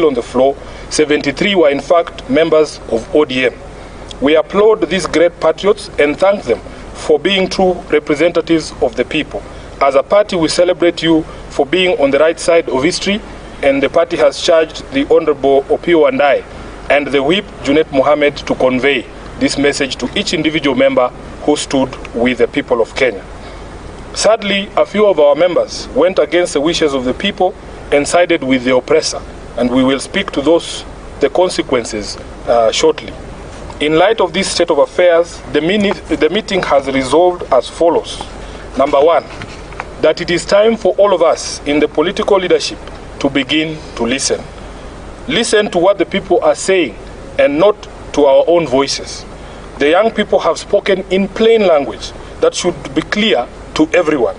on the floor, 73 were in fact members of ODM. We applaud these great patriots and thank them for being true representatives of the people. As a party, we celebrate you for being on the right side of history, and the party has charged the Honorable Opio and I and the Whip, Junet Mohammed, to convey this message to each individual member who stood with the people of Kenya. Sadly, a few of our members went against the wishes of the people and sided with the oppressor, and we will speak to the consequences shortly. In light of this state of affairs, the meeting has resolved as follows. Number one, that it is time for all of us in the political leadership to begin to listen. Listen to what the people are saying and not to our own voices. The young people have spoken in plain language that should be clear to everyone.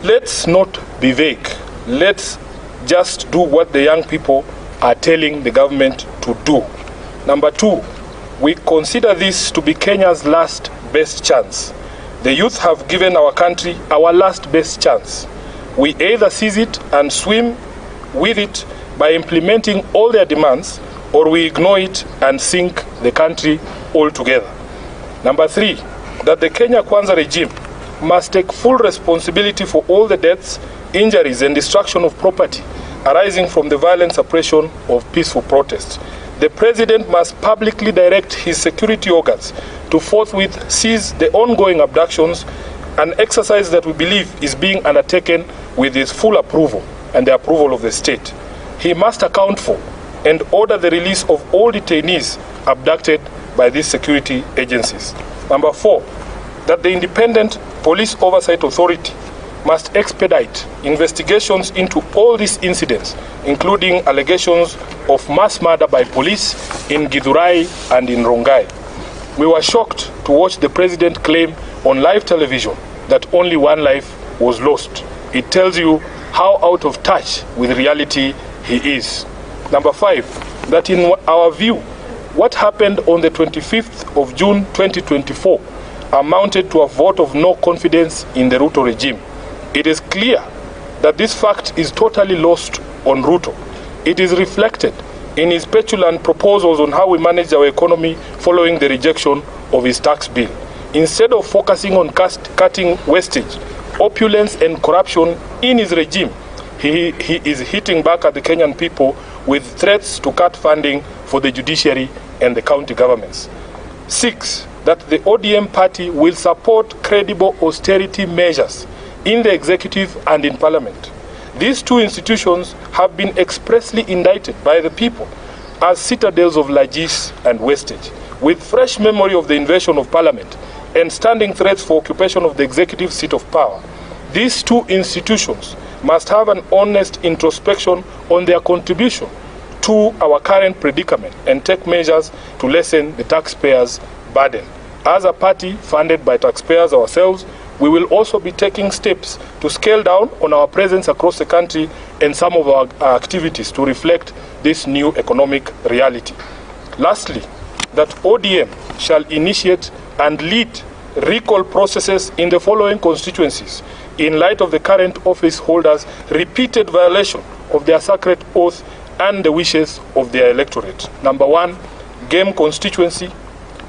Let's not be vague. Let's just do what the young people are telling the government to do. Number two, we consider this to be Kenya's last best chance. The youth have given our country our last best chance. We either seize it and swim with it by implementing all their demands, or we ignore it and sink the country altogether. Number three, that the Kenya Kwanza regime must take full responsibility for all the deaths, injuries, and destruction of property arising from the violent suppression of peaceful protests. The President must publicly direct his security organs to forthwith seize the ongoing abductions, an exercise that we believe is being undertaken with his full approval and the approval of the state. He must account for and order the release of all detainees abducted by these security agencies. Number four, that the Independent Police Oversight Authority must expedite investigations into all these incidents, including allegations of mass murder by police in Githurai and in Rongai. We were shocked to watch the President claim on live television that only one life was lost. It tells you how out of touch with reality he is. Number five, that in our view, what happened on the 25th of June 2024 amounted to a vote of no confidence in the Ruto regime. It is clear that this fact is totally lost on Ruto. It is reflected in his petulant proposals on how we manage our economy following the rejection of his tax bill. Instead of focusing on cutting wastage, opulence, and corruption in his regime, he is hitting back at the Kenyan people with threats to cut funding for the judiciary and the county governments. Six, that the ODM party will support credible austerity measures in the executive and in parliament. These two institutions have been expressly indicted by the people as citadels of largesse and wastage, with fresh memory of the invasion of parliament and standing threats for occupation of the executive seat of power. These two institutions must have an honest introspection on their contribution to our current predicament and take measures to lessen the taxpayers' burden. As a party funded by taxpayers ourselves, we will also be taking steps to scale down on our presence across the country and some of our activities to reflect this new economic reality. Lastly, that ODM shall initiate and lead recall processes in the following constituencies in light of the current office holders' repeated violation of their sacred oath and the wishes of their electorate. Number one, Game constituency.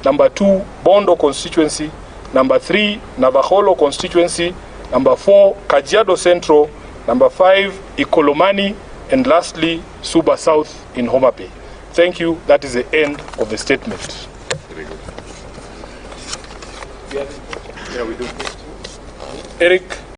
Number two, Bondo constituency. Number three, Navaholo constituency. Number four, Kajiado Central. Number five, Ikolomani. And lastly, Suba South in Homa Bay. Thank you. That is the end of the statement. Very good. Yeah, we do. Eric.